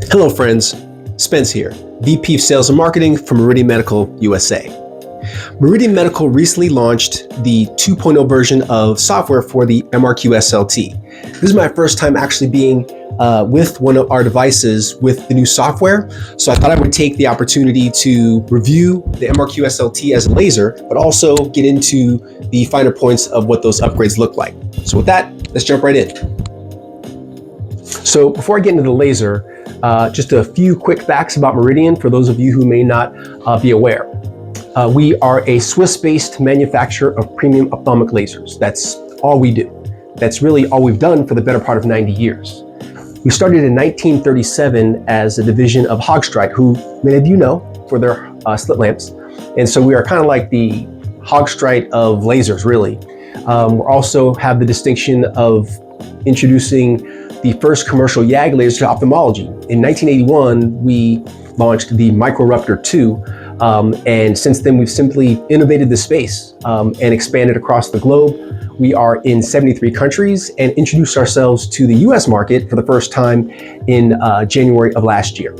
Hello friends, Spence here, VP of Sales and Marketing for Meridian Medical USA. Meridian Medical recently launched the 2.0 version of software for the MR Q SLT. This is my first time actually being with one of our devices with the new software, so I thought I would take the opportunity to review the MR Q SLT as a laser, but also get into the finer points of what those upgrades look like. So with that, let's jump right in. So before I get into the laser, just a few quick facts about Meridian for those of you who may not be aware. We are a Swiss-based manufacturer of premium ophthalmic lasers. That's all we do. That's really all we've done for the better part of 90 years. We started in 1937 as a division of Hogstrite, who many of you know for their slit lamps. And so we are kind of like the Hogstrite of lasers, really. We also have the distinction of introducing the first commercial YAG laser to ophthalmology. In 1981, we launched the Microruptor 2, and since then we've simply innovated the space and expanded across the globe. We are in 73 countries and introduced ourselves to the US market for the first time in January of last year.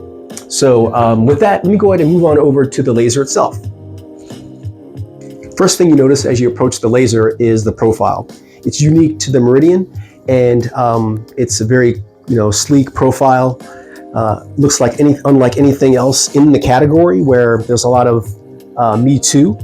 So with that, let me go ahead and move on over to the laser itself. First thing you notice as you approach the laser is the profile. It's unique to the Meridian, and it's a very sleek profile. Looks like unlike anything else in the category, where there's a lot of me too.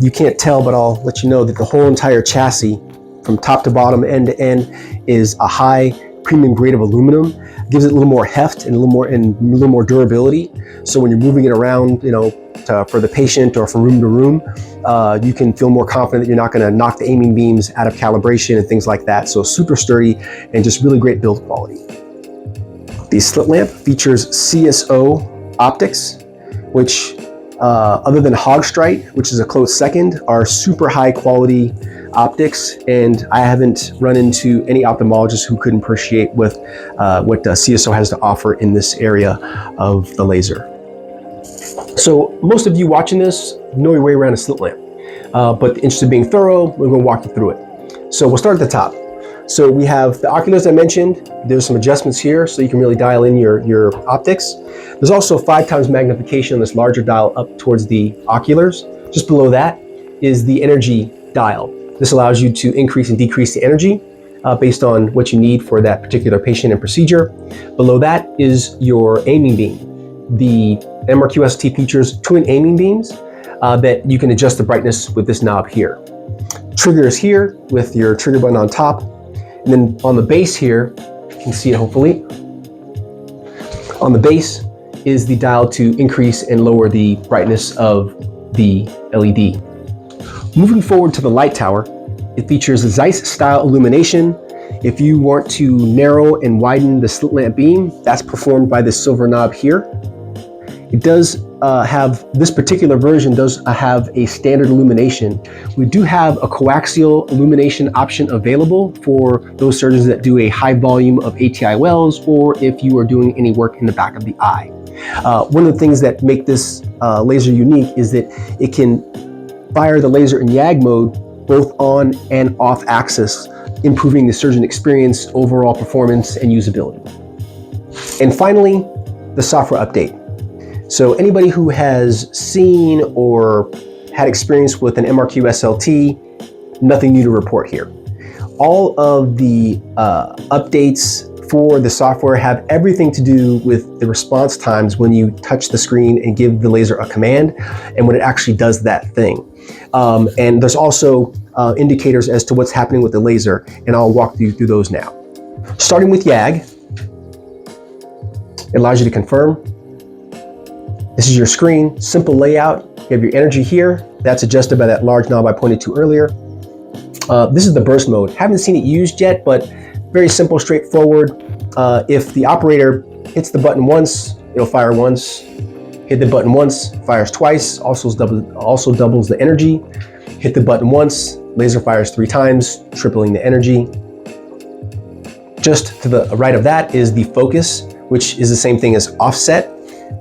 You can't tell, but I'll let you know that the whole entire chassis from top to bottom, end to end, is a high premium grade of aluminum. Gives it a little more heft and a little more durability. So when you're moving it around, for the patient or from room to room, you can feel more confident that you're not going to knock the aiming beams out of calibration and things like that. So super sturdy and just really great build quality. The slit lamp features CSO optics, which other than Hogstrite, which is a close second, are super high quality optics, and I haven't run into any ophthalmologist who couldn't appreciate what CSO has to offer in this area of the laser. So most of you watching this know your way around a slit lamp, but interested in being thorough, we're going to walk you through it. So we'll start at the top. So we have the oculars I mentioned. There's some adjustments here so you can really dial in your optics. There's also 5 times magnification on this larger dial up towards the oculars. Just below that is the energy dial. This allows you to increase and decrease the energy based on what you need for that particular patient and procedure. Below that is your aiming beam. The MR Q SLT features twin aiming beams that you can adjust the brightness with this knob here. Trigger is here with your trigger button on top. And then on the base here, you can see it hopefully. On the base is the dial to increase and lower the brightness of the LED. Moving forward to the light tower, it features Zeiss-style illumination. If you want to narrow and widen the slit lamp beam, that's performed by this silver knob here. It does this particular version does have a standard illumination. We do have a coaxial illumination option available for those surgeons that do a high volume of ATIOLs, or if you are doing any work in the back of the eye. One of the things that make this laser unique is that it can fire the laser in YAG mode both on and off axis, improving the surgeon experience, overall performance, and usability. And finally, the software update. So anybody who has seen or had experience with an MR Q SLT, nothing new to report here. All of the updates for the software have everything to do with the response times when you touch the screen and give the laser a command, and when it actually does that thing. And there's also indicators as to what's happening with the laser, and I'll walk you through those now. Starting with YAG, it allows you to confirm. This is your screen, simple layout. You have your energy here. That's adjusted by that large knob I pointed to earlier. This is the burst mode. Haven't seen it used yet, but very simple, straightforward. If the operator hits the button once, it'll fire once. Hit the button once, fires twice, also doubles the energy. Hit the button once, laser fires 3 times, tripling the energy. Just to the right of that is the focus, which is the same thing as offset.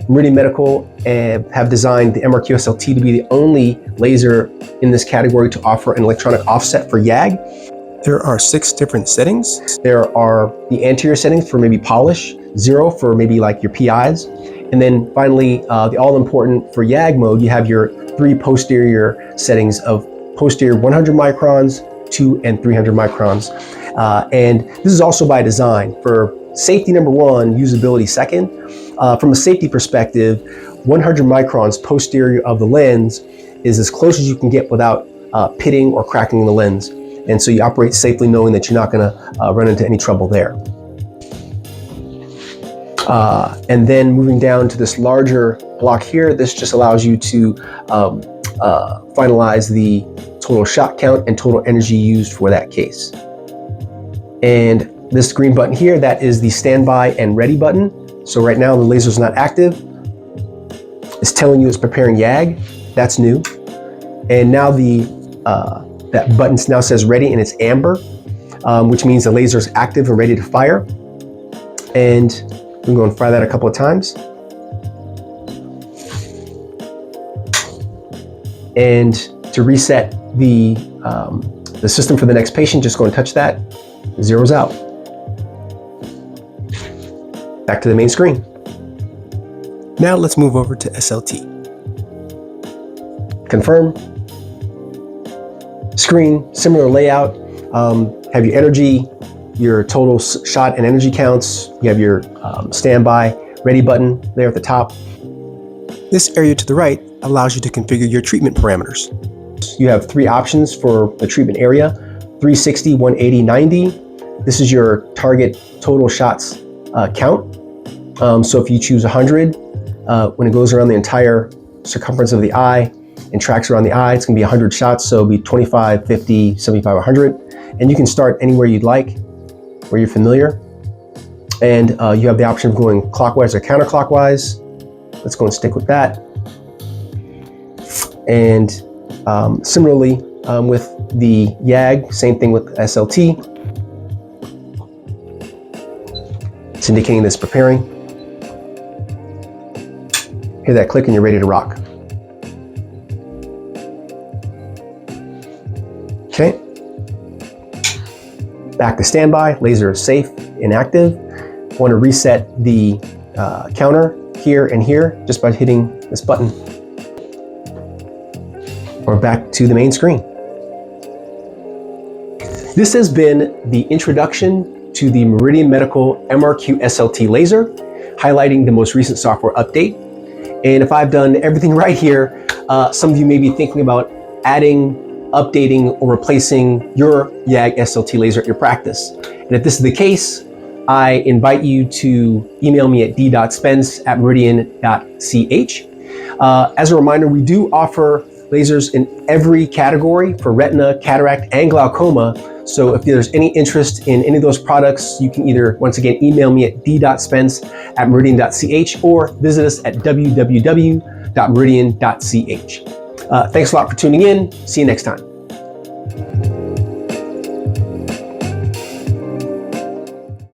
Meridian Medical have designed the MR Q SLT to be the only laser in this category to offer an electronic offset for YAG. There are 6 different settings. There are the anterior settings for maybe polish, 0 for maybe like your PIs. And then finally, the all-important for YAG mode, you have your 3 posterior settings of posterior 100 microns, 2 and 300 microns. And this is also by design for safety number 1, usability second. From a safety perspective, 100 microns posterior of the lens is as close as you can get without pitting or cracking the lens. And so you operate safely knowing that you're not going to run into any trouble there. And then moving down to this larger block here, this just allows you to finalize the total shot count and total energy used for that case. And this green button here, that is the standby and ready button. So right now the laser is not active. It's telling you it's preparing YAG. That's new. And now that button now says ready and it's amber, which means the laser is active and ready to fire. And I'm going to fire that a couple of times. And to reset the system for the next patient, just go and touch that. Zero's out. Back to the main screen. Now let's move over to SLT. Confirm. Screen, similar layout. Have your energy, your total shot and energy counts. You have your standby, ready button there at the top. This area to the right allows you to configure your treatment parameters. You have 3 options for the treatment area: 360, 180, 90. This is your target total shots count. So if you choose 100, when it goes around the entire circumference of the eye and tracks around the eye, it's going to be 100 shots. So it'll be 25, 50, 75, 100. And you can start anywhere you'd like, where you're familiar. And you have the option of going clockwise or counterclockwise. Let's go and stick with that. And similarly with the YAG, same thing with SLT. It's indicating this preparing. Hear that click and you're ready to rock. Okay. Back to standby. Laser is safe and active. Want to reset the counter here and here just by hitting this button. Or back to the main screen. This has been the introduction to the Meridian Medical MR Q SLT laser, highlighting the most recent software update. And if I've done everything right here, some of you may be thinking about adding, updating, or replacing your YAG SLT laser at your practice. And if this is the case, I invite you to email me at d.spence@meridian.ch. As a reminder, we do offer lasers in every category for retina, cataract, and glaucoma. So if there's any interest in any of those products, you can either, once again, email me at d.spence@meridian.ch or visit us at www.meridian.ch. Thanks a lot for tuning in. See you next time.